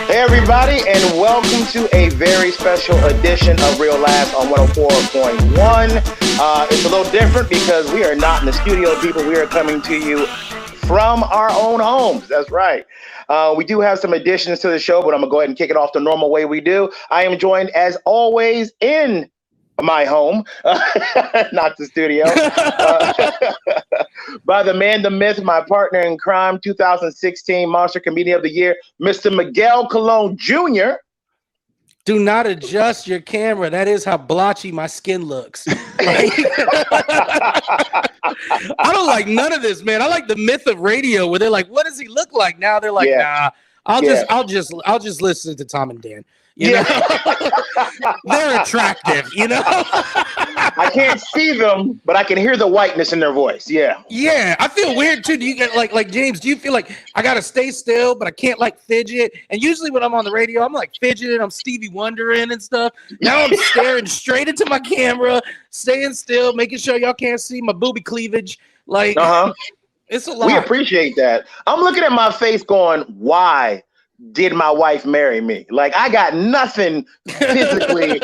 Hey everybody, and welcome to a very special edition of Real Labs on 104.1. It's a little different because we are not in the studio, people. We are coming to you from our own homes. That's right. We do have some additions to the show, but I'm going to go ahead and kick it off the normal way we do. I am joined, as always, in my home, not the studio, by the man, the myth, my partner in crime, 2016 Monster Comedian of the Year, Mr. Miguel Colon Jr. Do not adjust your camera. That is how blotchy my skin looks. I don't like none of this, man. I like the myth of radio where they're like, what does he look like? Now they're like, nah, I'll just listen to Tom and Dan. You know? They're attractive, you know? I can't see them, but I can hear the whiteness in their voice. Yeah. Yeah. I feel weird too. Do you get like James, do you feel like I gotta stay still, but I can't like fidget? And usually when I'm on the radio, I'm like fidgeting, I'm Stevie Wondering and stuff. Now I'm staring straight into my camera, staying still, making sure y'all can't see my booby cleavage. Like it's a lot. We appreciate that. I'm looking at my face going, why did my wife marry me? Like, I got nothing physically.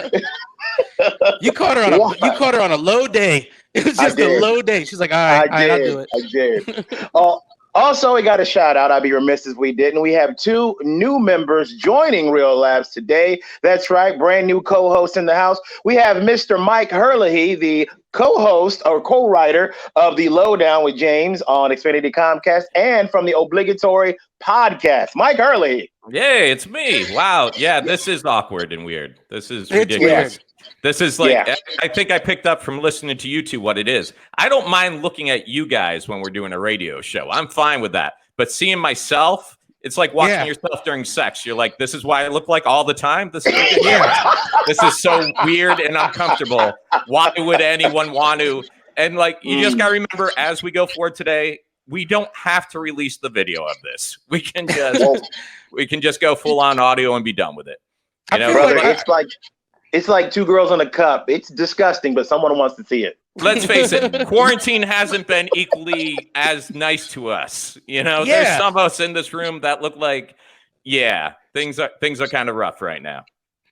You caught her on a low day. It was just a low day. She's like, all right, I'll do it. I did. Also, we got a shout out. I'd be remiss if we didn't. We have two new members joining Real Labs today. That's right, brand new co-host in the house. We have Mr. Myke Herlihy, the co-host or co-writer of the Lowdown with James on Xfinity Comcast and from the Obligatory Podcast. Myke Herlihy. Yay, it's me. Wow. Yeah, this is awkward and weird. This is ridiculous. This is like, I think I picked up from listening to you two what it is. I don't mind looking at you guys when we're doing a radio show. I'm fine with that. But seeing myself, it's like watching yourself during sex. You're like, this is why I look like all the time. This is This is so weird and uncomfortable. Why would anyone want to? And like, you just got to remember, as we go forward today, we don't have to release the video of this. We can just go full on audio and be done with it. You know, brother, it's like two girls in a cup. It's disgusting, but someone wants to see it. Let's face it, quarantine hasn't been equally as nice to us. You know, there's some of us in this room that look like, things are kind of rough right now.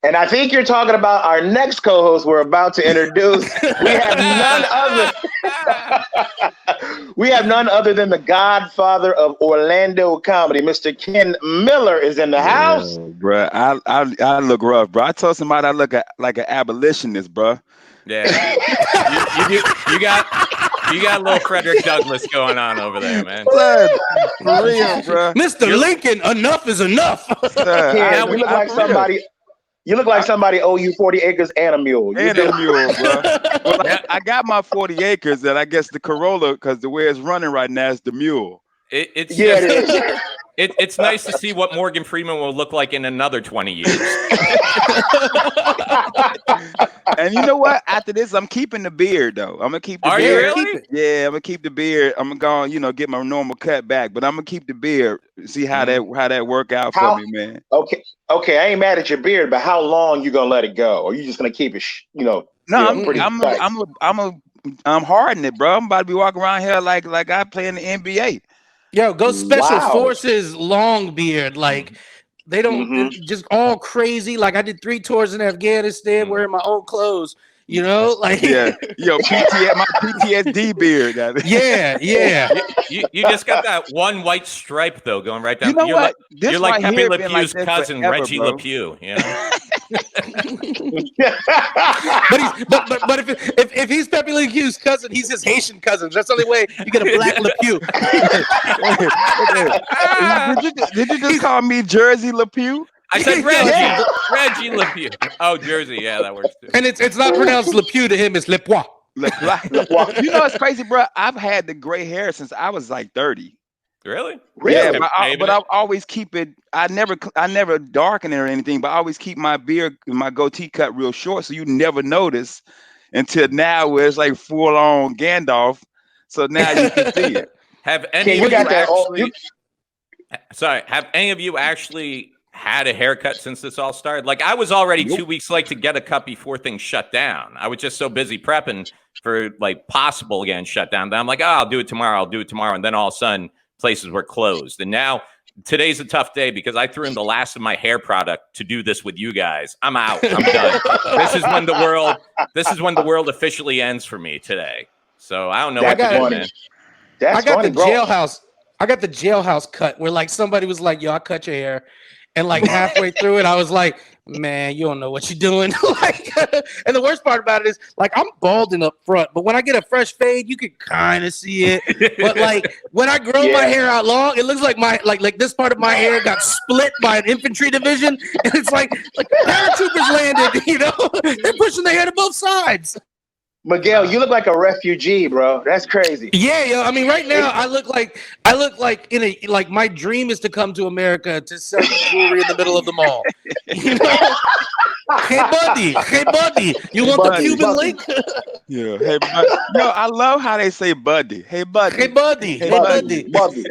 And I think you're talking about our next co-host we're about to introduce. We have none other than the Godfather of Orlando comedy. Mr. Ken Miller is in the house. Bro, I look rough, bro. I told somebody I look like an abolitionist, bro. Yeah, you got a little Frederick Douglass going on over there, man. Blood, for real, bro. Mr. Lincoln, enough is enough. Yeah, you look like somebody. You look like somebody owe you 40 acres and a mule. And a mule, bro. Well, I got my 40 acres, and I guess the Corolla, because the way it's running right now is the mule. It's nice to see what Morgan Freeman will look like in another 20 years. And you know what? After this, I'm keeping the beard, though. I'm gonna keep the beard. Are you really? Yeah, I'm gonna keep the beard. I'm gonna get my normal cut back, but I'm gonna keep the beard. See how that work out for me, man. Okay, I ain't mad at your beard, but how long you gonna let it go? Or you just gonna keep it? No, I'm harding it, bro. I'm about to be walking around here like I play in the NBA. Yo, go Special Forces long beard. Like they don't just all crazy. Like I did 3 tours in Afghanistan wearing my old clothes. You know, like my PTSD beard. Yeah. You just got that one white stripe though going right down. You know what? You're like Pepe Le Pew's cousin, forever, Reggie Le Pew. You know. but if he's Pepe Le Pew's cousin, he's his Haitian cousin. That's the only way you get a black Le Pew. Did you just call me Jersey Le Pew? I said Reggie Le Pew. Oh, Jersey, yeah, that works too. And it's not pronounced Le Pew to him; it's Le Poix. You know, it's crazy, bro. I've had the gray hair since I was like 30. Really? Yeah, but I always keep it. I never darken it or anything, but I always keep my beard, my goatee cut real short, so you never notice until now, where it's like full on Gandalf. So now you can see it. Have any of you actually had a haircut since this all started? Like, I was already 2 weeks late to get a cut before things shut down. I was just so busy prepping for like possible again shutdown that I'm like, oh, I'll do it tomorrow. And then all of a sudden places were closed. And now today's a tough day because I threw in the last of my hair product to do this with you guys. I'm out. I'm done. This is when the world officially ends for me today. So I don't know what to do, man. I got the jailhouse. I got the jailhouse cut where like somebody was like, "Yo, I cut your hair," and like halfway through it, I was like, "Man, you don't know what you're doing." Like, and the worst part about it is like I'm balding up front, but when I get a fresh fade, you can kind of see it. But like when I grow my hair out long, it looks like my like this part of my hair got split by an infantry division, and it's like paratroopers landed. You know, they're pushing their hair to both sides. Miguel, you look like a refugee, bro. That's crazy. Yeah, yo. I mean, right now I look like in a like my dream is to come to America to sell you jewelry in the middle of the mall. You know? Hey buddy, you want the Cuban link? Yeah, hey buddy. Yo, I love how they say buddy. Hey buddy. Hey buddy. Hey buddy. Buddy.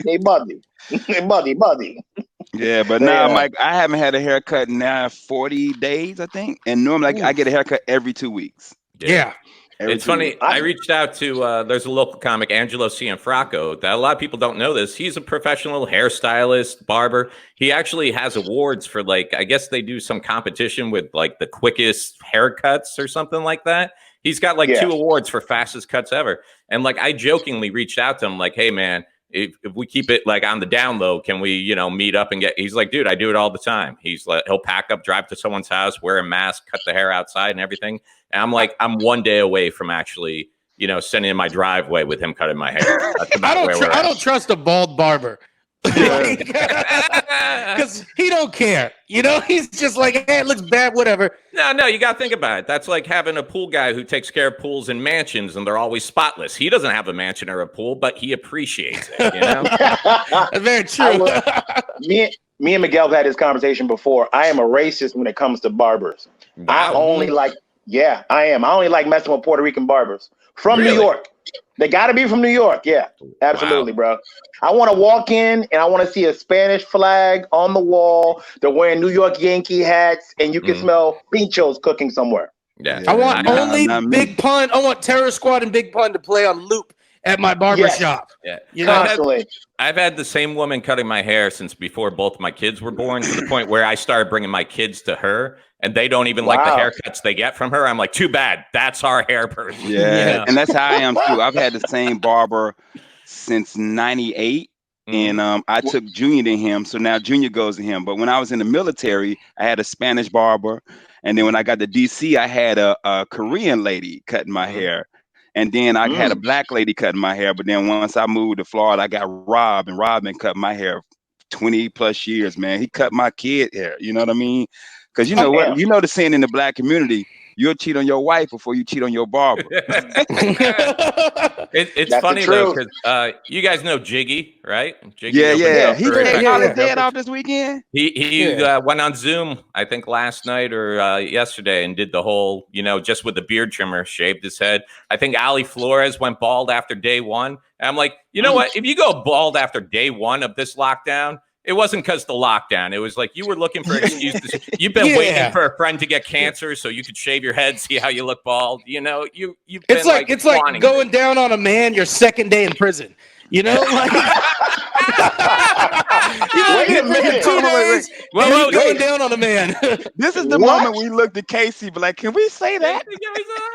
Hey buddy. Hey buddy. Yeah, but now, Mike, I haven't had a haircut in 40 days, I think. And normally I get a haircut every 2 weeks. Yeah. It's funny. I reached out to there's a local comic, Angelo Cianfrocco, that a lot of people don't know this. He's a professional hairstylist, barber. He actually has awards for like, I guess they do some competition with like the quickest haircuts or something like that. He's got like 2 awards for fastest cuts ever. And like I jokingly reached out to him like, "Hey man, if we keep it like on the down low, can we, meet up and get?" He's like, "Dude, I do it all the time." He's like, he'll pack up, drive to someone's house, wear a mask, cut the hair outside and everything. And I'm like, I'm 1 day away from actually, sending in my driveway with him cutting my hair. I don't trust a bald barber. Because he don't care. He's just like, "Hey, it looks bad, whatever." No, you got to think about it. That's like having a pool guy who takes care of pools and mansions and they're always spotless. He doesn't have a mansion or a pool, but he appreciates it, Very true. Me and Miguel have had this conversation before. I am a racist when it comes to barbers. Wow. I only like messing with Puerto Rican barbers from New York. They got to be from New York. Yeah, absolutely, bro. I want to walk in and I want to see a Spanish flag on the wall. They're wearing New York Yankee hats and you can smell pinchos cooking somewhere. Yeah. I want Big Pun. I want Terror Squad and Big Pun to play on loop at my barber shop. Yeah. Constantly. I've had the same woman cutting my hair since before both my kids were born, to the point where I started bringing my kids to her and they don't even like the haircuts they get from her. I'm like, too bad. That's our hair person. Yeah. And that's how I am too. I've had the same barber since 98. And I took Junior to him. So now Junior goes to him. But when I was in the military, I had a Spanish barber. And then when I got to DC, I had a Korean lady cutting my hair. And then I had a black lady cutting my hair. But then once I moved to Florida, I got Rob. And Rob been cutting my hair 20 plus years, man. He cut my kid hair. You know what I mean? Because you know what? You know the saying in the black community, you'll cheat on your wife before you cheat on your barber. It's funny though, because you guys know Jiggy, right? Jiggy He got his dad off this weekend. He went on Zoom, I think last night or yesterday, and did the whole, just with the beard trimmer, shaved his head. I think Ali Flores went bald after day 1. And I'm like, you know what? If you go bald after day 1 of this lockdown, it wasn't because the lockdown. It was like you were looking for excuses. You've been waiting for a friend to get cancer so you could shave your head, see how you look bald. You've been it's like going down on a man your second day in prison. Wait a minute. 2 days. Going down on a man. This is the moment we looked at Casey, but like, can we say that?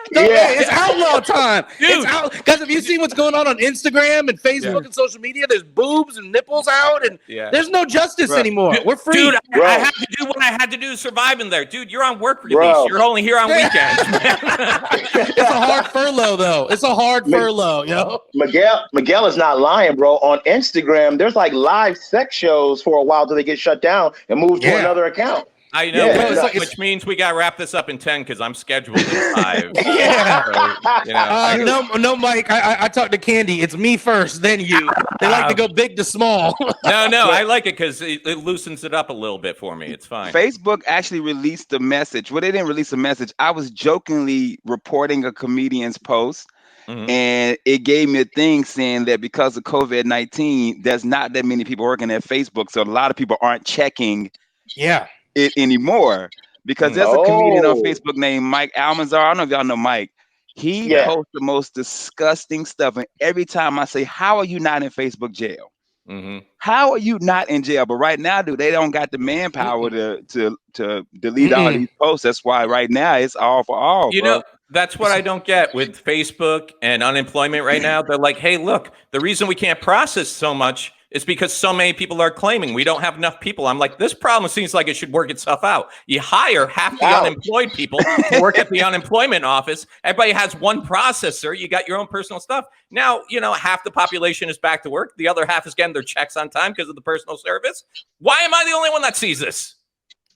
It's outlaw time, dude. Guys, have you seen what's going on Instagram and Facebook and social media? There's boobs and nipples out, and there's no justice anymore. We're free. Dude, I had to do what I had to do to survive in there. Dude, you're on work release. You're only here on weekends. It's a hard furlough, though. It's a hard furlough, yo. Miguel is not lying, bro. On Instagram, there's like live sex shows for a while till they get shut down and move to another account. I know, which means we got to wrap this up in 10 because I'm scheduled in 5. No, Mike. I talked to Candy. It's me first, then you. They like to go big to small. No, I like it because it loosens it up a little bit for me. It's fine. Facebook actually released a message. Well, they didn't release a message. I was jokingly reporting a comedian's post. And it gave me a thing saying that because of COVID-19, there's not that many people working at Facebook. So a lot of people aren't checking it anymore. Because there's a comedian on Facebook named Mike Almanzar. I don't know if y'all know Mike. He posts the most disgusting stuff. And every time I say, "How are you not in Facebook jail?" Mm-hmm. How are you not in jail? But right now, they don't got the manpower to delete all these posts. That's why right now it's all for all, You bro. know, that's what I don't get with Facebook and unemployment right now. They're like, hey, look, the reason we can't process so much is because so many people are claiming we don't have enough people. I'm like, this problem seems like it should work itself out. You hire half the unemployed people to work at the unemployment office. Everybody has one processor. You got your own personal stuff. Now, half the population is back to work. The other half is getting their checks on time because of the personal service. Why am I the only one that sees this?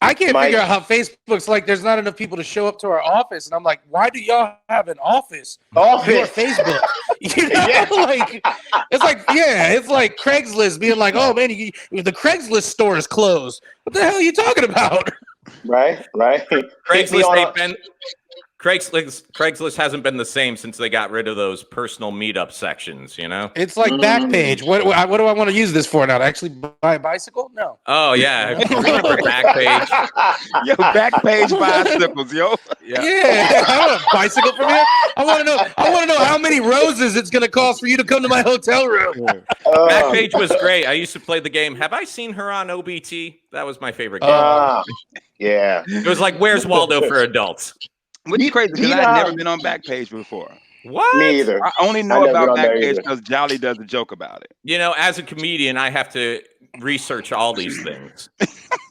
I can't figure out how Facebook's like, there's not enough people to show up to our office. And I'm like, why do y'all have an office? Your Facebook. It's like Craigslist being like, oh man, the Craigslist store is closed. What the hell are you talking about? Right. Craigslist hasn't been the same since they got rid of those personal meetup sections, It's like Backpage. What do I want to use this for now? To actually buy a bicycle? No. Oh, yeah. Remember Backpage? Yo, Backpage bicycles, yo. Yeah. I want a bicycle from here. I want to know how many roses it's going to cost for you to come to my hotel room. Backpage was great. I used to play the game. Have I seen her on OBT? That was my favorite game. Yeah. It was like, Where's Waldo for adults? Which is crazy because I've never been on Backpage before. What? Me either. I only know about Backpage because Jolly does a joke about it. As a comedian, I have to research all these things.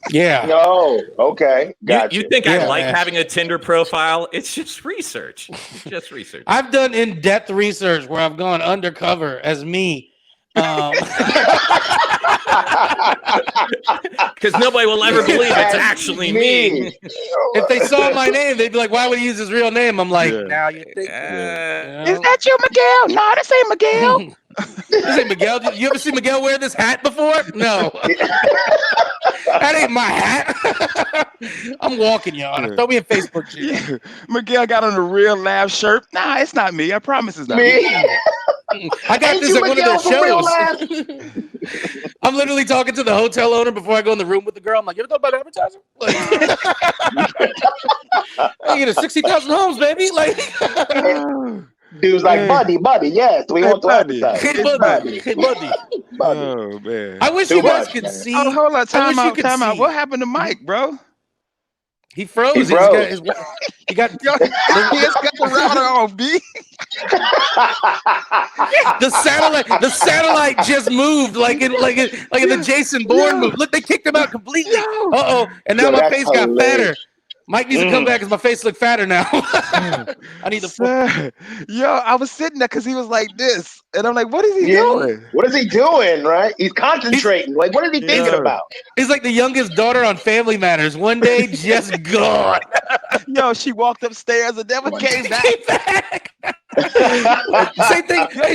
Yeah. No. Okay. Gotcha. You think I like having a Tinder profile? It's just research. I've done in-depth research where I've gone undercover as me. Because nobody will ever believe it's actually me. If they saw my name, they'd be like, why would he use his real name? I'm like, now you think. Is that you, Miguel? No, this ain't Miguel. This ain't Miguel. You ever see Miguel wear this hat before? No. That ain't my hat. I'm walking, y'all. Throw me a Facebook shit. Yeah. Miguel got on a real laugh shirt. Nah, it's not me. I promise it's not me. I got this at one of their shows. I'm literally talking to the hotel owner before I go in the room with the girl. I'm like, you ever thought about advertising? Like, I get a 60,000 homes, baby. Like, dude's like, buddy, yes, we want to advertise. Hey, buddy. Oh man! I wish you guys could see. Oh, hold on, time out. What happened to Mike, bro? He froze. He got the router off, B. The satellite just moved like in the Jason Bourne movie. Look, they kicked him out completely. And now my face got fatter. Mike needs to come back because my face look fatter now. I need the. Yo, I was sitting there because he was like this, and I'm like, "What is he doing? What is he doing? Right? He's concentrating. Like, what is he thinking about?" He's like the youngest daughter on Family Matters. One day, just gone. Yo, she walked upstairs and never came back.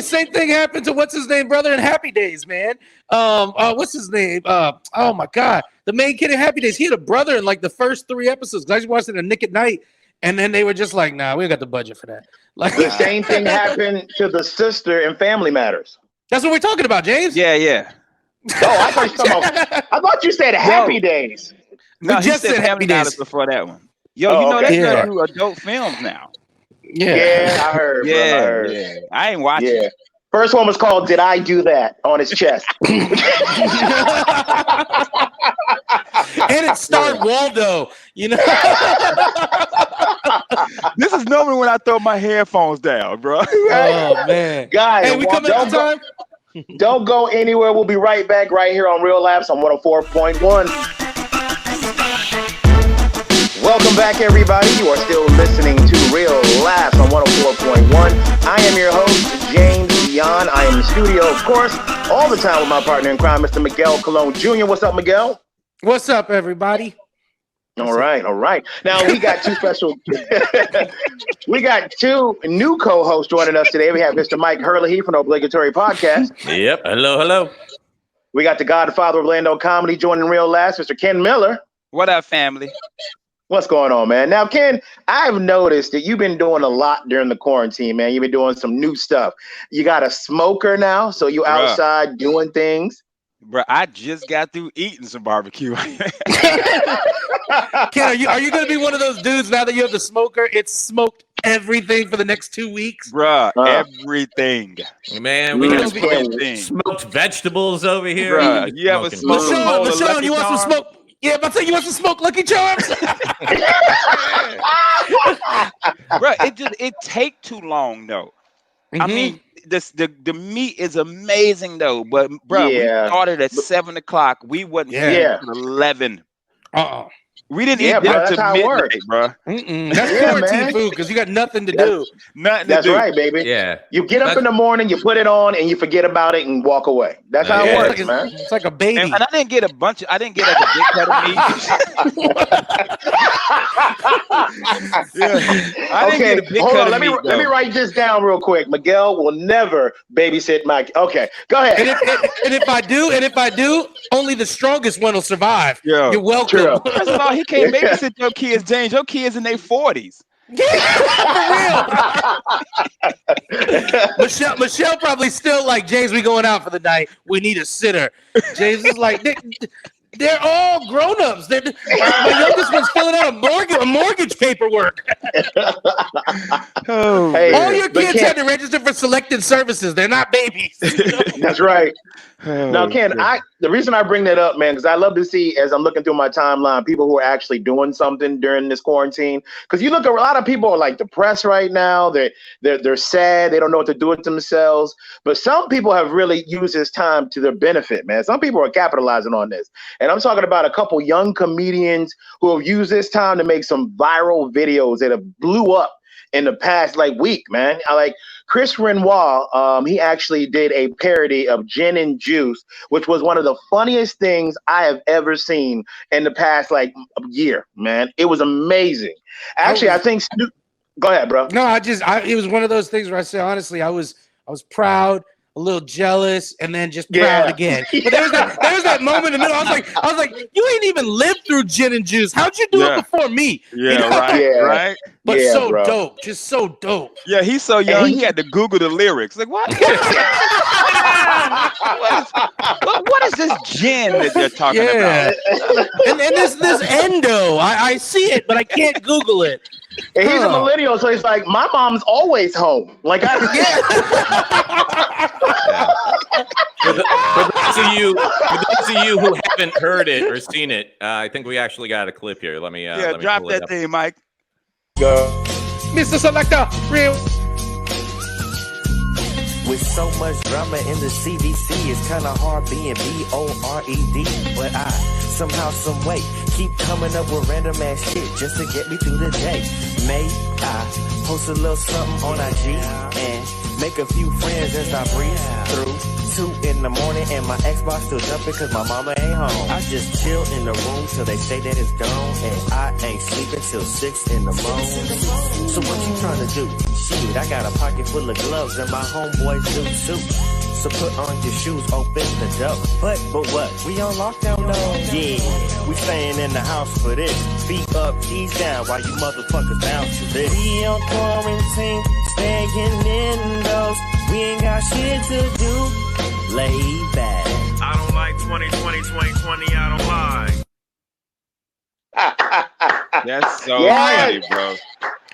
Same thing happened to what's his name, brother, in Happy Days, man. What's his name? Oh my God, the main kid in Happy Days. He had a brother in like the first 3 episodes. I just watched it in Nick at Night, and then they were just like, "Nah, we ain't got the budget for that." Like the same thing happened to the sister in Family Matters. That's what we're talking about, James. Yeah. Oh, I thought you said Happy Days. No, he said Happy Days before that one. Yo, they're gonna do adult films now. Yeah, I heard. Yeah. I ain't watching. Yeah. First one was called "Did I Do That?" on his chest. And it starred Waldo. This is normally when I throw my headphones down, bro. Oh man, guys, hey, we coming on time. Don't go anywhere. We'll be right back right here on Real Laughs on 104.1. Welcome back, everybody. You are still listening to Real Laughs on 104.1. I am your host, James Dion. I am in the studio, of course, all the time with my partner in crime, Mr. Miguel Colon Jr. What's up, Miguel? What's up, everybody? All right. Now, we got we got two new co-hosts joining us today. We have Mr. Myke Herlihy from the Obligatory Podcast. Yep. Hello. We got the Godfather of Orlando comedy joining Real Laughs, Mr. Ken Miller. What up, family? What's going on, man? Now, Ken, I've noticed that you've been doing a lot during the quarantine, man. You've been doing some new stuff. You got a smoker now, so you outside doing things. Bro, I just got through eating some barbecue. Ken, are you going to be one of those dudes now that you have the smoker? It's smoked everything for the next 2 weeks. Bruh, everything. Man, we got smoked vegetables over here. Bruh, you ever smoked Michelle, you want some smoke? Yeah, but you want some smoke Lucky Charms? Bro, it take too long though. I mean, the meat is amazing though, but bro, we started at 7 o'clock. We wasn't at 11. We didn't eat dinner till midnight, bro. That's quarantine food because you got nothing to do. That's right, baby. Yeah. You get up in the morning, you put it on, and you forget about it and walk away. That's how it works, man. It's like a baby. And I didn't get a bunch of. I didn't get like a big cut of meat. I didn't get a big cut of meat. Let me write this down real quick. Miguel will never babysit Mike. Okay, go ahead. And if I do, only the strongest one will survive. Yeah. You're welcome. True. First of all, he can't babysit your kids, James. Your kids in their 40s. Yeah, for real. Michelle probably still like, James, we going out for the night. We need a sitter. James is like, they're all grown-ups. My youngest one's filling out a mortgage paperwork. All your kids had to register for selected services. They're not babies. That's right. Now, Ken, the reason I bring that up, man, because I love to see, as I'm looking through my timeline, people who are actually doing something during this quarantine. Because you look at a lot of people are like depressed right now. They're sad. They don't know what to do with themselves. But some people have really used this time to their benefit, man. Some people are capitalizing on this. And I'm talking about a couple young comedians who have used this time to make some viral videos that have blew up in the past week, man. Like Chris Renoir, he actually did a parody of Gin and Juice, which was one of the funniest things I have ever seen in the past year, man. It was amazing. Actually, I think Snoop. Go ahead, bro. No, it was one of those things where I said, honestly, I was proud, a little jealous, and then just proud again. But there was that moment in the middle. I was like, you ain't even lived through Gin and Juice. How'd you do it before me? Right. But dope, just so dope. Yeah, he's so young. He had to Google the lyrics. Like, what? What is this gin that they're talking about? And this endo. I see it, but I can't Google it. And he's a millennial, so he's like, my mom's always home. For those of you who haven't heard it or seen it, I think we actually got a clip here. Let me drop that thing, Mike. Go. Mr. Selector, real. With so much drama in the CVC, it's kind of hard being BORED. But I, somehow, some way, keep coming up with random ass shit just to get me through the day. May I post a little something on IG and make a few friends as I breeze through 2 in the morning and my Xbox still jumping cause my mama ain't home. I just chill in the room till they say that it's gone, and I ain't sleeping till 6 in the morning. So what you trying to do? Shit, I got a pocket full of gloves and my homeboys do too. So put on your shoes, open the door. But what? We on lockdown though? Yeah, we staying in the house for this. Feet up, keys down while you motherfuckers bounce to this. We on quarantine, staying indoors. We ain't got shit to do. Lay back. I don't like 2020, 2020, I don't like. That's so funny, bro.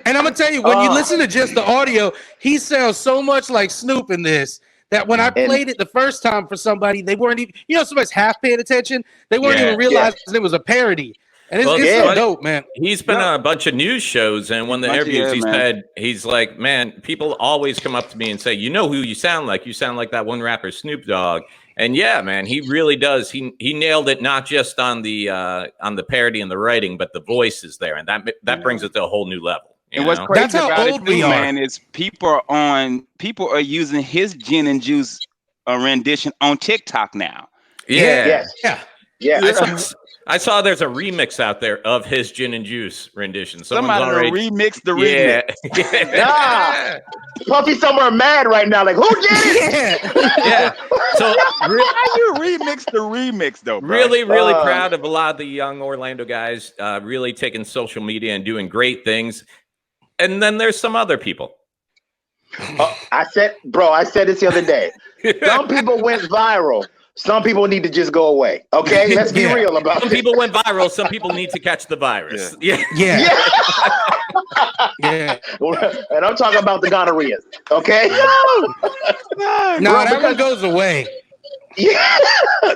And I'm gonna tell you, when you listen to just the audio, he sounds so much like Snoop in this that when I played it the first time for somebody, they weren't even, somebody's half paying attention. They weren't even realizing it was a parody. And it's so dope, man. He's been on a bunch of news shows, and when the interviews he said, he's like, man, people always come up to me and say, you know who you sound like? You sound like that one rapper, Snoop Dogg. And yeah, man, he really does. He nailed it, not just on the parody and the writing, but the voice is there, and that brings it to a whole new level. And what's crazy about it, too, man, is people are using his Gin and Juice rendition on TikTok now. Yeah. Yeah. I saw there's a remix out there of his Gin and Juice rendition. Somebody remixed the remix. Yeah. Puffy somewhere mad right now, like, who did it? Yeah. So how you remix the remix though? Bro? Really proud of a lot of the young Orlando guys really taking social media and doing great things. And then there's some other people. I said this the other day. Some people went viral. some people need to just go away. Okay, let's be real about it. Some people went viral. Some people need to catch the virus. Yeah. And I'm talking about the gonorrhea. Okay. No, that one goes away. Yeah.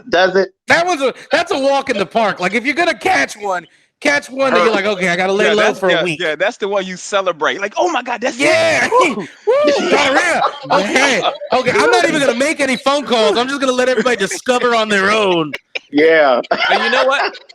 Does it? That's a walk in the park. Like if you're gonna catch one that you're like, okay, I gotta lay low for a week. Yeah, that's the one you celebrate. Like, oh my God, that's Woo! Gonorrhea. Okay, I'm not even gonna make any phone calls. I'm just gonna let everybody discover on their own. Yeah.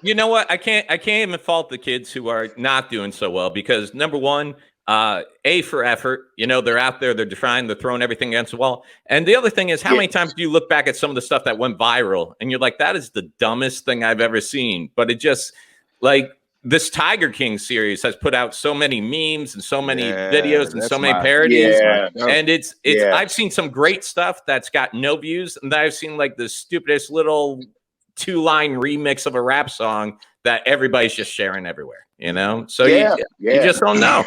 You know what? I can't even fault the kids who are not doing so well because number one, A, for effort. You know, they're out there, they're trying, they're throwing everything against the wall. And the other thing is, how many times do you look back at some of the stuff that went viral and you're like, that is the dumbest thing I've ever seen? But it just, like, this Tiger King series has put out so many memes and so many videos and so many parodies. And it's I've seen some great stuff that's got no views. And then I've seen like the stupidest little 2-line remix of a rap song that everybody's just sharing everywhere, you know? So you just don't know.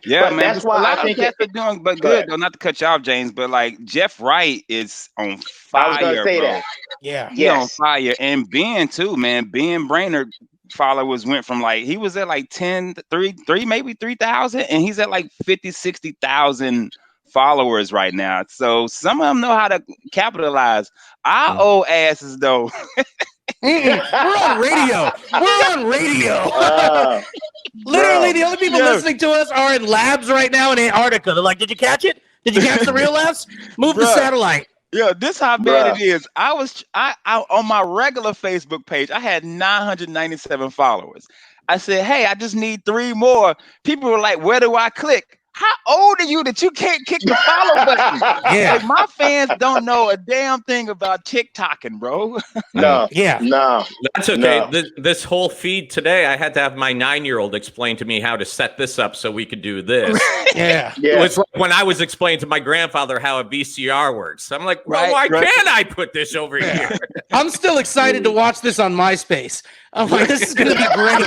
Yeah, but man. That's why I think they're doing, but good though. Not to cut you off, James, but like Jeff Wright is on fire. I was gonna say bro. that. Yeah, he's on fire, and Ben too, man. Ben Brainerd followers went from like he was at like 3 maybe 3,000, and he's at like 50-60,000 followers right now. So some of them know how to capitalize. Our old asses though. We're on radio. Literally, the only people listening to us are in labs right now in Antarctica. They're like, "Did you catch it? Did you catch the real laughs? Move the satellite." Yeah, this how bad it is. I on my regular Facebook page, I had 997 followers. I said, "Hey, I just need 3 more." People were like, "Where do I click?" How old are you that you can't kick the follow button? Like, my fans don't know a damn thing about TikToking, bro. No. That's okay. No. This whole feed today, I had to have my 9-year-old explain to me how to set this up so we could do this. It was like when I was explaining to my grandfather how a VCR works. I'm like, well, why can't I put this over here? I'm still excited to watch this on MySpace. I'm like, this is going to be great.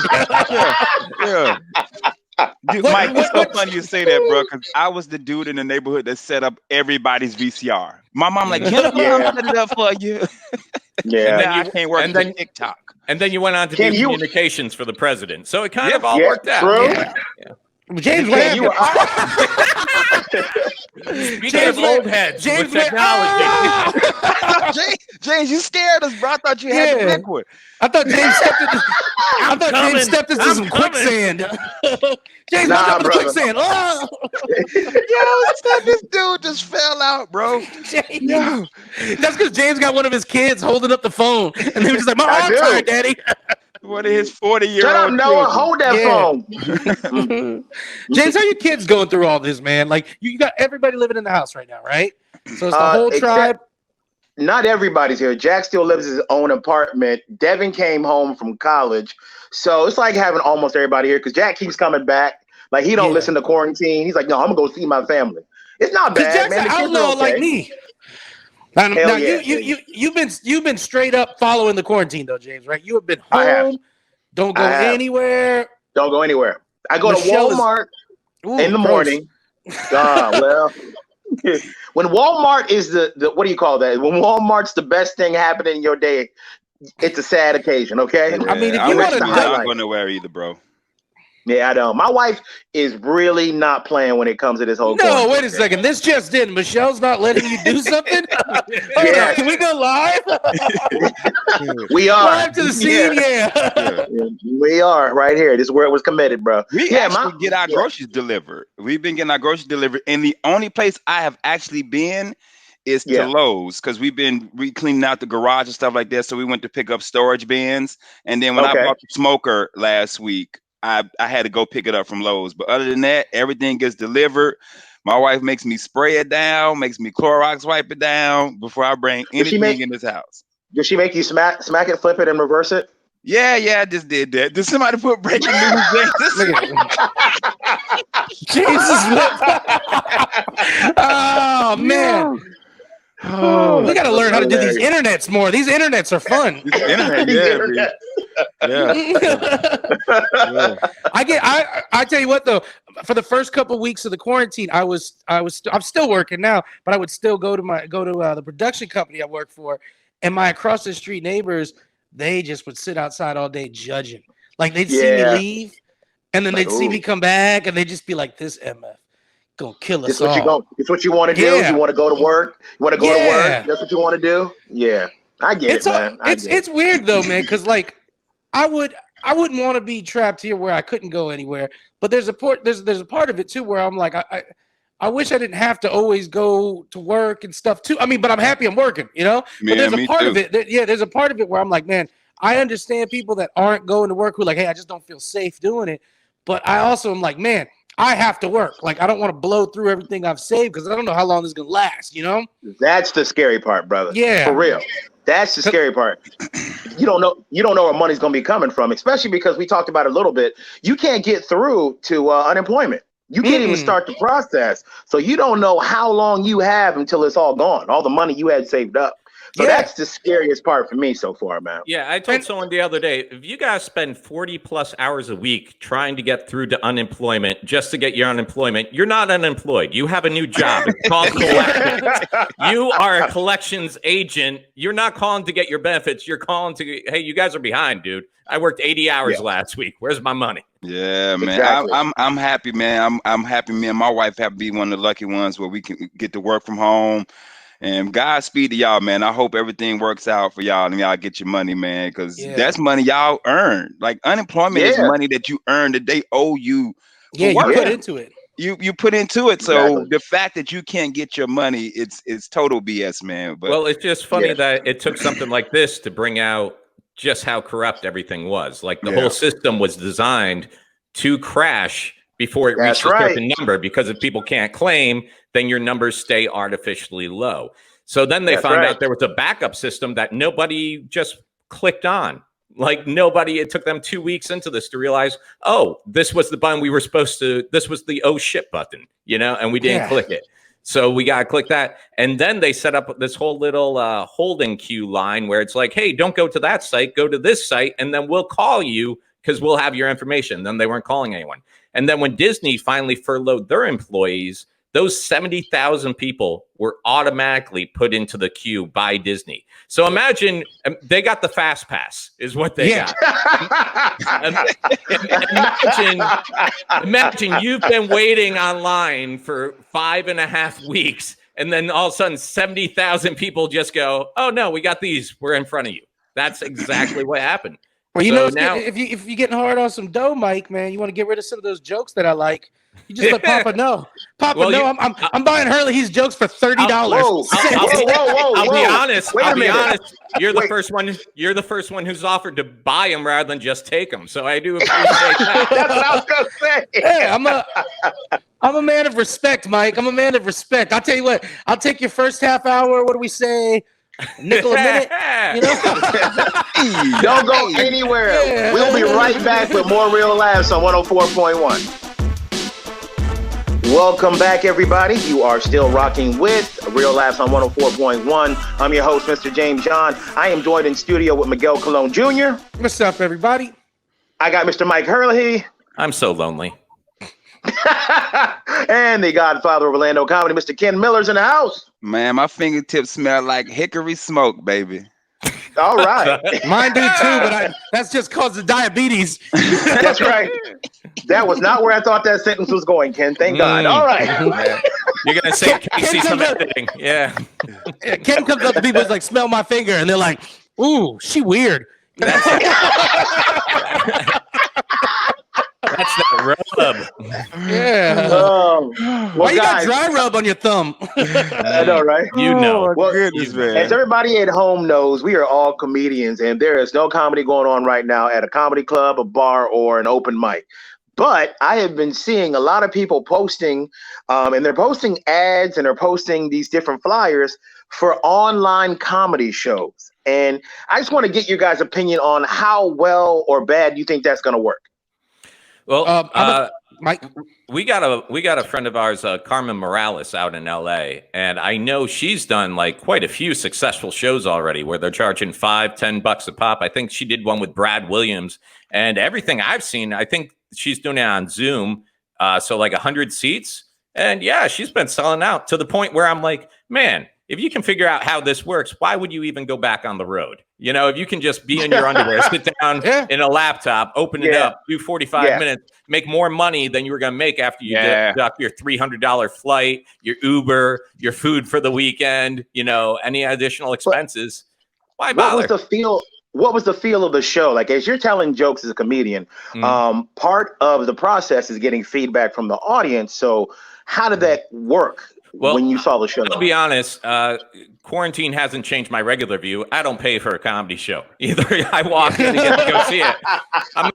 Dude, Mike, it's so funny you say that, bro, because I was the dude in the neighborhood that set up everybody's VCR. My mom like, Jennifer, I'm set it up for you. And then I can't work on TikTok. And then you went on to do communications for the president. So it kind of all worked out. True. James, Speaking of old heads with technology. James, you scared us, bro. I thought you had the big one. I thought James stepped into some quicksand. James, welcome to quicksand. Oh! Yo, this dude just fell out, bro. James. That's because James got one of his kids holding up the phone, and he was just like, "My arm's tired, Daddy." One of his 40-year-old Shut up, Noah. Hold that phone. James, how your kids going through all this, man? Like, you got everybody living in the house right now, right? So it's the whole tribe. Not everybody's here. Jack still lives in his own apartment. Devin came home from college. So it's like having almost everybody here because Jack keeps coming back. Like, he don't listen to quarantine. He's like, no, I'm going to go see my family. It's not bad, Jack's man. Jack's an outlaw like me. Now you've been straight up following the quarantine though, James, right? You have been home. Don't go anywhere. Don't go anywhere. I go to Walmart in the morning. Well, when Walmart is the what do you call that? When Walmart's the best thing happening in your day, it's a sad occasion. Okay. Yeah, I mean, if you want to, I don't go nowhere either, bro. Yeah, I know. My wife is really not playing when it comes to this whole. No, wait a second. This just in. Michelle's not letting you do something. Can we go live? We are live to the scene. Yeah. We are right here. This is where it was committed, bro. We actually get our groceries delivered. We've been getting our groceries delivered, and the only place I have actually been is to Lowe's because we've been cleaning out the garage and stuff like that. So we went to pick up storage bins, and then when I bought the smoker last week, I had to go pick it up from Lowe's. But other than that, everything gets delivered. My wife makes me spray it down, makes me Clorox wipe it down before I bring anything in this house. Does she make you smack it, flip it, and reverse it? Yeah, I just did that. Did somebody put breaking news? Jesus. Oh, man. Oh, we got to learn how to do these internets more. These internets are fun. I tell you what though, for the first couple of weeks of the quarantine, I'm still working now, but I would still go to the production company I work for, And my across the street neighbors, they just would sit outside all day judging. Like they'd see me leave, and then they'd see me come back, and they'd just be like, "This MF gonna kill us all." It's what you want to do. You want to go to work. You want to go to work. That's what you want to do. Yeah, I get it, man. It's weird though, man, because like I wouldn't want to be trapped here where I couldn't go anywhere. But there's a part of it too where I'm like I wish I didn't have to always go to work and stuff too. I mean, but I'm happy I'm working, you know? But there's a part of it. There's a part of it where I'm like, man, I understand people that aren't going to work who are like, hey, I just don't feel safe doing it. But I also am like, man, I have to work. Like, I don't want to blow through everything I've saved because I don't know how long this is going to last, you know? That's the scary part, brother. Yeah. For real. That's the scary part. You don't know where money's going to be coming from, especially because we talked about it a little bit. You can't get through to unemployment. You can't even start the process. So you don't know how long you have until it's all gone, all the money you had saved up. So that's the scariest part for me so far, man. Yeah, I told someone the other day, if you guys spend 40 plus hours a week trying to get through to unemployment just to get your unemployment, you're not unemployed. You have a new job. It's called collections. You are a collections agent. You're not calling to get your benefits. You're calling to, hey, you guys are behind, dude. I worked 80 hours last week. Where's my money? Yeah, man. Exactly. I'm happy, man. I'm happy. Me and my wife have to be one of the lucky ones where we can get to work from home. And Godspeed to y'all, man. I hope everything works out for y'all and y'all get your money, man, because that's money y'all earn. Like unemployment is money that you earn that they owe you. You put into it. You put into it. So the fact that you can't get your money, it's total BS, man. But well, it's just funny that it took something like this to bring out just how corrupt everything was. Like the whole system was designed to crash before it reached a certain number, because if people can't claim, then your numbers stay artificially low. So then they found out there was a backup system that nobody just clicked on. Like nobody, it took them 2 weeks into this to realize, oh, this was the button we were supposed to, this was the oh shit button, you know, and we didn't click it. So we got to click that. And then they set up this whole little holding queue line where it's like, hey, don't go to that site, go to this site, and then we'll call you because we'll have your information. Then they weren't calling anyone. And then when Disney finally furloughed their employees, those 70,000 people were automatically put into the queue by Disney. So imagine they got the fast pass is what they got. Imagine you've been waiting online for 5.5 weeks, and then all of a sudden 70,000 people just go, oh no, we got these. We're in front of you. That's exactly what happened. Well, you know, now if you're getting hard on some dough, Mike, man, you want to get rid of some of those jokes that I like. You just let Papa know. Papa, no, I'm buying Herlihy's jokes for $30. I'll be honest. You're the first one. You're the first one who's offered to buy them rather than just take them. So I do appreciate that. That's what I was gonna say. Hey, I'm a man of respect, Mike. I'm a man of respect. I'll tell you what. I'll take your first half hour. What do we say? $0.05 a minute, you know? Don't go anywhere. Yeah. We'll be right back with more Real Laughs on 104.1. Welcome back, everybody. You are still rocking with Real Laughs on 104.1. I'm your host, Mr. James John. I am joined in studio with Miguel Colon Jr. What's up, everybody? I got Mr. Myke Herlihy. I'm so lonely. And the Godfather of Orlando comedy, Mr. Ken Miller's in the house. Man, my fingertips smell like hickory smoke, baby. All right. Mine do too, but that's just cause of diabetes. That's right. That was not where I thought that sentence was going, Ken. Thank God. All right. You're going to say Casey some editing. Yeah. Ken comes up to people, like, smell my finger. And they're like, ooh, she weird. That's that rub. Yeah. Why you got dry rub on your thumb? I know, right? You know. Well, goodness, man. As everybody at home knows, we are all comedians, and there is no comedy going on right now at a comedy club, a bar, or an open mic. But I have been seeing a lot of people posting, and they're posting ads and they're posting these different flyers for online comedy shows. And I just want to get your guys' opinion on how well or bad you think that's going to work. Well, Mike, we got a friend of ours, Carmen Morales, out in LA, and I know she's done like quite a few successful shows already where they're charging $5-10 a pop. I think she did one with Brad Williams, and everything I've seen, I think she's doing it on Zoom. So like 100 seats, and yeah, she's been selling out to the point where I'm like, man, if you can figure out how this works, why would you even go back on the road? You know, if you can just be in your underwear, sit down in a laptop, open it up, do 45 minutes, make more money than you were going to make after you deduct your $300 flight, your Uber, your food for the weekend, you know, any additional expenses. Why bother? What was the feel of the show? Like, as you're telling jokes as a comedian, part of the process is getting feedback from the audience. So how did that work? Well, when you saw the show, I'll be honest, quarantine hasn't changed my regular view. I don't pay for a comedy show. Either I walk in and get to go see it.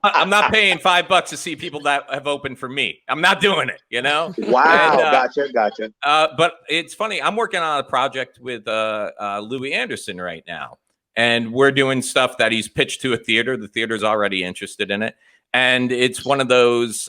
I'm not paying $5 to see people that have opened for me. I'm not doing it, you know? Wow. And, gotcha. But it's funny. I'm working on a project with Louis Anderson right now. And we're doing stuff that he's pitched to a theater. The theater's already interested in it. And it's one of those,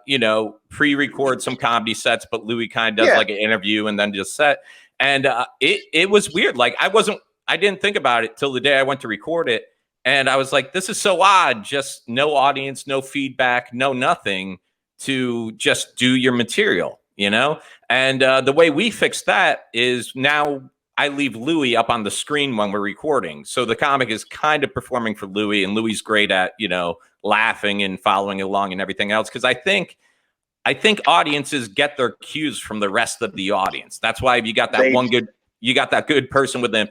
you know, pre-record some comedy sets, but Louis kind of does like an interview and then just set. And it was weird. Like I didn't think about it till the day I went to record it. And I was like, this is so odd. Just no audience, no feedback, no nothing to just do your material, you know? And the way we fixed that is now I leave Louis up on the screen when we're recording. So the comic is kind of performing for Louis, and Louis is great at, you know, laughing and following along and everything else. Because I think audiences get their cues from the rest of the audience. That's why if you got that good person with an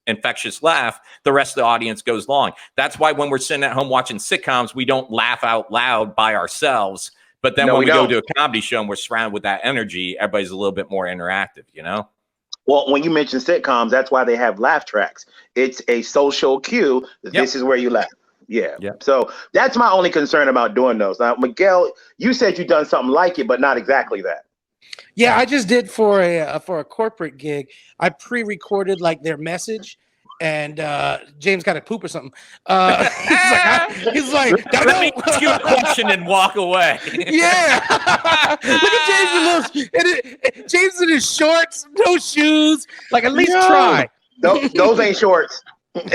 infectious laugh, the rest of the audience goes along. That's why when we're sitting at home watching sitcoms, we don't laugh out loud by ourselves. But then when we go to a comedy show and we're surrounded with that energy, everybody's a little bit more interactive, you know? Well, when you mention sitcoms, that's why they have laugh tracks. It's a social cue. This is where you laugh. Yeah. So that's my only concern about doing those. Now, Miguel, you said you've done something like it, but not exactly that. Yeah, I just did for a corporate gig. I pre-recorded like their message, and James got to poop or something. He's like, gotta let me ask you a question and walk away. Yeah. Look at James. James in his shorts, no shoes. Like, at least try. Those ain't shorts. But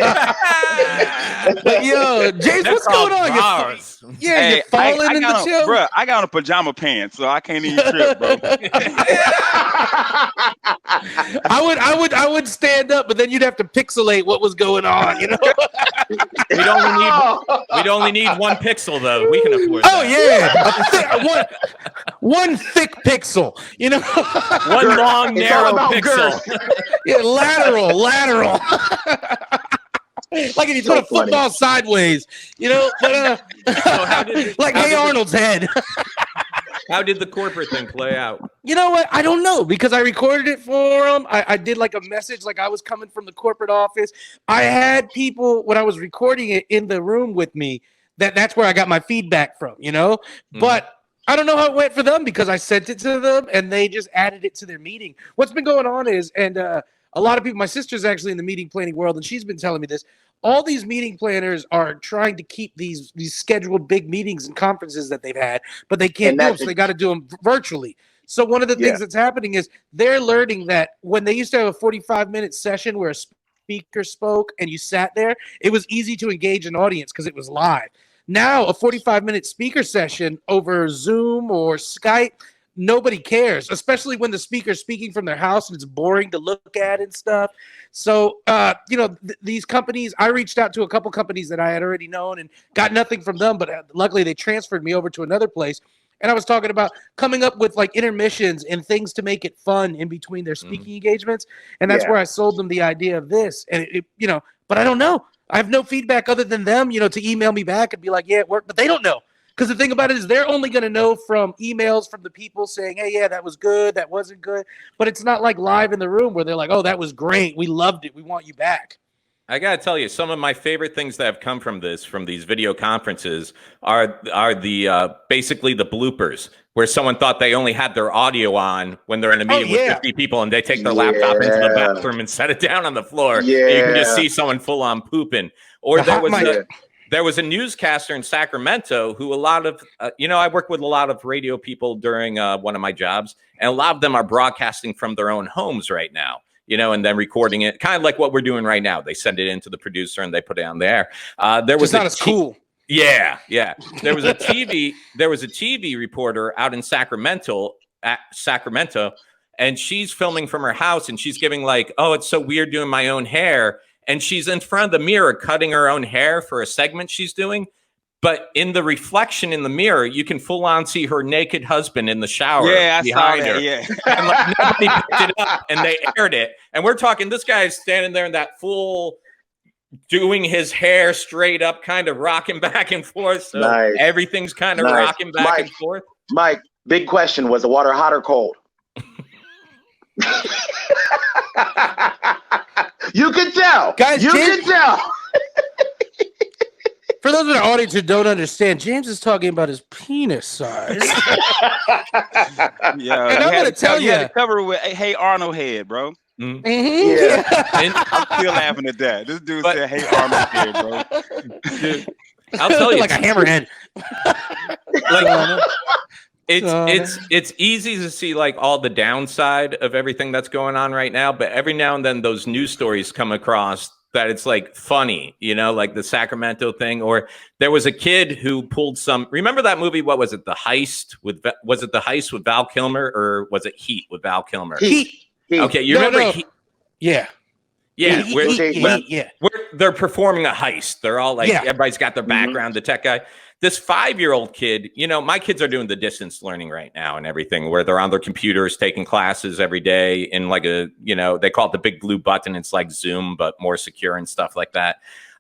yo, James, what's going on? You're falling in the chill. Bro, I got on a pajama pants, so I can't even trip, bro. I would stand up, but then you'd have to pixelate what was going on, you know? We'd only need one pixel, though. We can afford that. Yeah. One thick pixel, you know? One long, narrow pixel. Yeah, lateral. Like if you put a football sideways, you know? But, like Hey Arnold's head. How did the corporate thing play out? You know what? I don't know, because I recorded it for them. I did like a message, like I was coming from the corporate office. I had people, when I was recording it, in the room with me. That's where I got my feedback from, you know? But I don't know how it went for them, because I sent it to them and they just added it to their meeting. What's been going on is, and a lot of people, my sister's actually in the meeting planning world, and she's been telling me this. All these meeting planners are trying to keep these scheduled big meetings and conferences that they've had, but they can't do them, so they got to do them virtually. So one of the things that's happening is they're learning that when they used to have a 45-minute session where a speaker spoke and you sat there, it was easy to engage an audience because it was live. Now, a 45-minute speaker session over Zoom or Skype, nobody cares, especially when the speaker's speaking from their house and it's boring to look at and stuff. So, you know, these companies, I reached out to a couple companies that I had already known and got nothing from them, but luckily they transferred me over to another place. And I was talking about coming up with like intermissions and things to make it fun in between their speaking engagements. And that's where I sold them the idea of this. And it, you know, but I don't know. I have no feedback other than them, you know, to email me back and be like, yeah, it worked, but they don't know. Because the thing about it is they're only going to know from emails from the people saying, hey, yeah, that was good, that wasn't good. But it's not like live in the room where they're like, oh, that was great. We loved it. We want you back. I got to tell you, some of my favorite things that have come from these video conferences are the basically the bloopers, where someone thought they only had their audio on when they're in a meeting with 50 people and they take their laptop into the bathroom and set it down on the floor. Yeah. And you can just see someone full on pooping. Or there was a newscaster in Sacramento who a lot of, you know, I work with a lot of radio people during one of my jobs, and a lot of them are broadcasting from their own homes right now, you know, and then recording it, kind of like what we're doing right now. They send it into the producer and they put it on there. There was not as cool. Yeah. There was a TV reporter out in Sacramento, and she's filming from her house, and she's giving like, oh, it's so weird doing my own hair. And she's in front of the mirror cutting her own hair for a segment she's doing. But in the reflection in the mirror, you can full on see her naked husband in the shower behind her. Yeah. And like nobody picked it up, and they aired it. And we're talking, this guy is standing there in that full, doing his hair straight up, kind of rocking back and forth. So everything's kind of rocking back and forth. Myke, big question. Was the water hot or cold? You can tell. Guys, you can tell. For those in the audience who don't understand, James is talking about his penis size. Yeah, and I'm going to tell you. Had to cover it with Hey Arnold head, bro. Mm-hmm. Yeah. I'm still laughing at that. This dude said Hey Arnold head, bro. Dude, I'll tell you. Like a hammerhead. Like, it's easy to see like all the downside of everything that's going on right now, but every now and then those news stories come across that it's like funny, you know, like the Sacramento thing, or there was a kid who pulled some. Remember that movie? What was it? The Heist was it The Heist with Val Kilmer, or was it Heat with Val Kilmer? Heat. Okay, you remember? No. Heat? Yeah. Yeah, Where they're performing a heist. They're all like, everybody's got their background. The tech guy. This 5-year-old kid, you know, my kids are doing the distance learning right now and everything, where they're on their computers taking classes every day in like a, you know, they call it the big blue button. It's like Zoom, but more secure and stuff like that.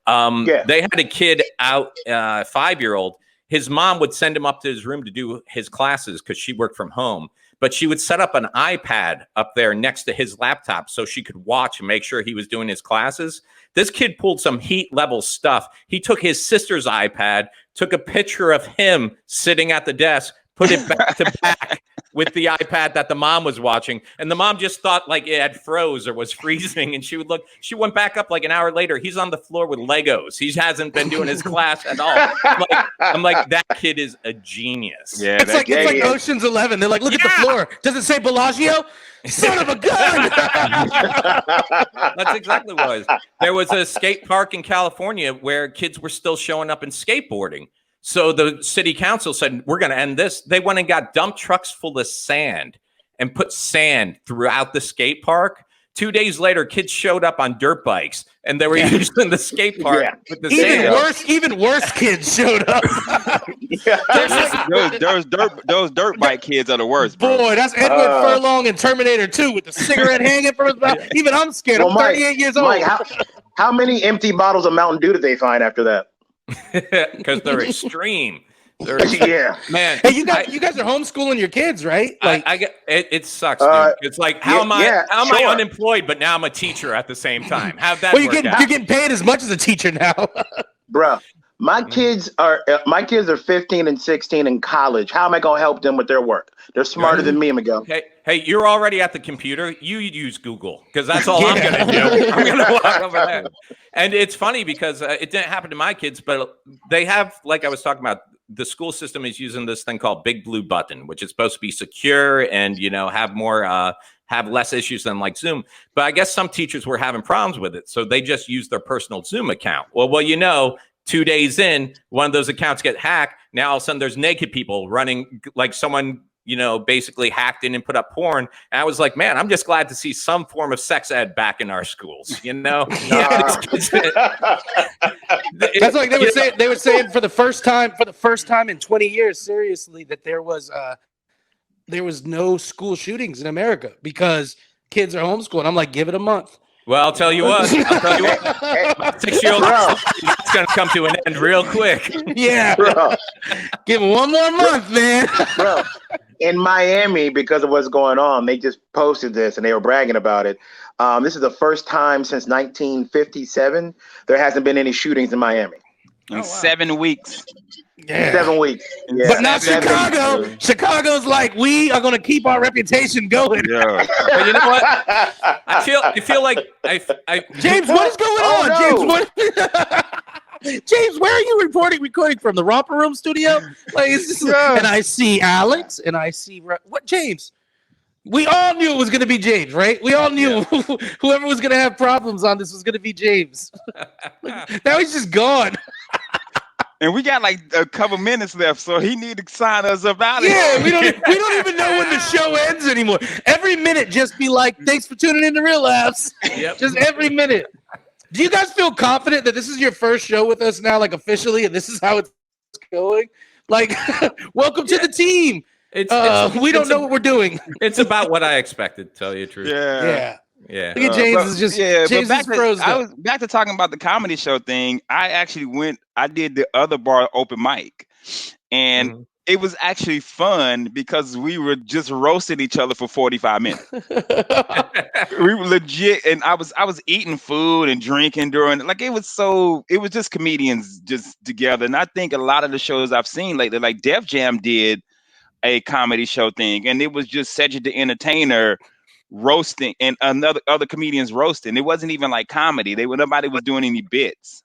They had a kid out, 5-year-old. His mom would send him up to his room to do his classes because she worked from home. But she would set up an iPad up there next to his laptop so she could watch and make sure he was doing his classes. This kid pulled some heat level stuff. He took his sister's iPad, took a picture of him sitting at the desk, put it back to back with the iPad that the mom was watching. And the mom just thought like it had froze or was freezing. And she went back up like an hour later. He's on the floor with Legos. He hasn't been doing his class at all. I'm like, that kid is a genius. Yeah, it's like Ocean's 11. They're like, look at the floor. Does it say Bellagio? Son of a gun! That's exactly what it was. There was a skate park in California where kids were still showing up and skateboarding. So the city council said, we're going to end this. They went and got dump trucks full of sand and put sand throughout the skate park. 2 days later, kids showed up on dirt bikes, and they were using the skate park with the sand. Even worse kids showed up. Those dirt bike kids are the worst, bro. Boy, that's Edward Furlong in Terminator 2 with the cigarette hanging from his mouth. Even I'm scared. I'm 38 years old. Myke, how many empty bottles of Mountain Dew did they find after that? Because they're extreme. Man. Hey, you guys are homeschooling your kids, right? Like, I get it sucks, dude. It's like how am I unemployed, but now I'm a teacher at the same time? How'd that work out? You're getting paid as much as a teacher now, bro. My kids are 15 and 16 in college. How am I gonna help them with their work? They're smarter than me, Miguel. Hey, you're already at the computer. You use Google because that's all I'm gonna do. I'm gonna walk over there. And it's funny because it didn't happen to my kids, but they have, like I was talking about, the school system is using this thing called Big Blue Button, which is supposed to be secure and, you know, have more, have less issues than like Zoom. But I guess some teachers were having problems with it. So they just used their personal Zoom account. Well, you know, 2 days in, one of those accounts get hacked. Now all of a sudden there's naked people running, like someone, you know, basically hacked in and put up porn. And I was like, man, I'm just glad to see some form of sex ed back in our schools, you know? That's like they were saying for the first time in 20 years, seriously, that there was no school shootings in America because kids are homeschooling. I'm like, give it a month. Well, I'll tell you what. My 6-year-old it's going to come to an end real quick. Yeah. Bro. Give him one more month, man. Bro, in Miami, because of what's going on, they just posted this and they were bragging about it. This is the first time since 1957 there hasn't been any shootings in Miami. In 7 weeks. Yeah. 7 weeks. Yeah. But not Chicago. Chicago's like, we are going to keep our reputation going. Yeah. But you know what? I feel like James, what is going on? No. James, James, where are you recording from? The Romper Room studio? Like, it's just, and I see Alex, and I see what James. We all knew it was going to be James, right? We all knew whoever was going to have problems on this was going to be James. Now he's just gone. And we got like a couple minutes left, so he need to sign us up out of here. Yeah, we don't even know when the show ends anymore. Every minute, just be like, "Thanks for tuning in to Real Laughs." Yep. Just every minute. Do you guys feel confident that this is your first show with us now, like officially, and this is how it's going? Like, welcome to the team. We don't know what we're doing. It's about what I expected, to tell you the truth. Yeah. Yeah. Look at James is just James is frozen. I was back to talking about the comedy show thing. I actually I did the other bar open mic, and it was actually fun because we were just roasting each other for 45 minutes. We were legit, and I was eating food and drinking during it was just comedians just together. And I think a lot of the shows I've seen lately, like Def Jam did a comedy show thing, and it was just Cedric the Entertainer roasting and other comedians roasting. It wasn't even like comedy. Nobody was doing any bits.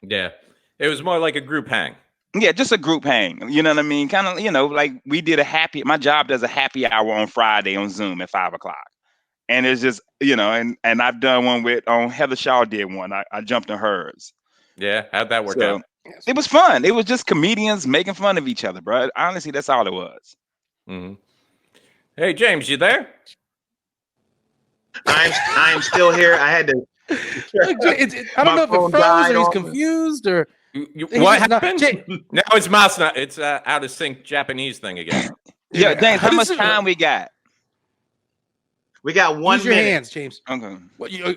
Yeah. It was more like a group hang. Yeah, just a group hang. You know what I mean? Kind of, like we did my job does a happy hour on Friday on Zoom at 5:00. And it's just, and I've done one on Heather Shaw did one. I jumped on hers. Yeah. How'd that work out? It was fun. It was just comedians making fun of each other, bro. Honestly, that's all it was. Mm-hmm. Hey, James, you there? I'm still here. I had to. I don't know if it froze or he's confused or what happened? No, his mouth's not. It's out of sync Japanese thing again. Yeah, James, how much time we got? We got 1 minute. Use your hands, James. Okay.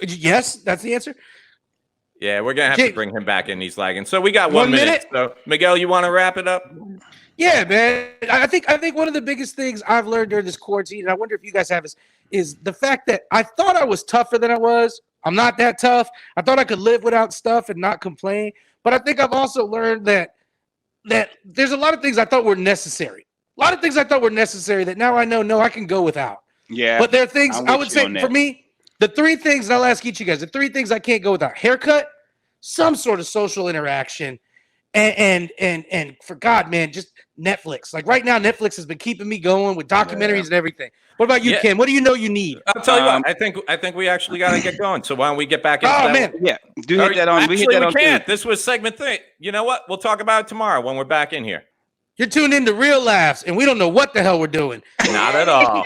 Yes, that's the answer. Yeah, we're gonna have to bring him back in. He's lagging. So we got 1 minute. So Miguel, you want to wrap it up? Yeah, man. I think one of the biggest things I've learned during this quarantine, and I wonder if you guys have, is the fact that I thought I was tougher than I was. I'm not that tough. I thought I could live without stuff and not complain. But I think I've also learned that there's a lot of things I thought were necessary. A lot of things I thought were necessary that now I know, no, I can go without. Yeah. But there are things I would say for me, the 3 things, and I'll ask each of you guys, the 3 things I can't go without: haircut, some sort of social interaction, and for God, man, just Netflix. Like right now, Netflix has been keeping me going with documentaries and everything. What about you, Ken? What do you know you need? I'll tell you what. I think we actually got to get going. So why don't we get back into that? Man. Yeah. We can't. This was segment 3. You know what? We'll talk about it tomorrow when we're back in here. You're tuned into Real Laughs, and we don't know what the hell we're doing. Not at all.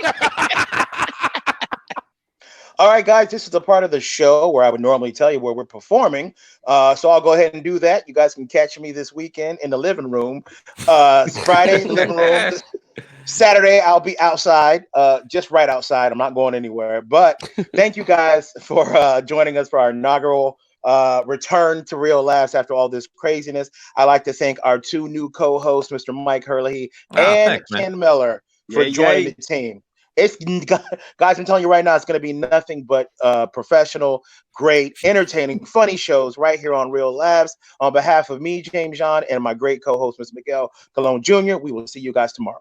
All right, guys, this is the part of the show where I would normally tell you where we're performing. So I'll go ahead and do that. You guys can catch me this weekend in the living room. Friday, living room. Saturday, I'll be outside, just right outside. I'm not going anywhere. But thank you guys for joining us for our inaugural return to Real Laughs after all this craziness. I'd like to thank our 2 new co-hosts, Mr. Myke Herlihy and Ken Miller, for joining the team. It's guys, I'm telling you right now, it's going to be nothing but professional, great, entertaining, funny shows right here on Real Laughs. On behalf of me, James John, and my great co-host, Mr. Miguel Colon Jr., we will see you guys tomorrow.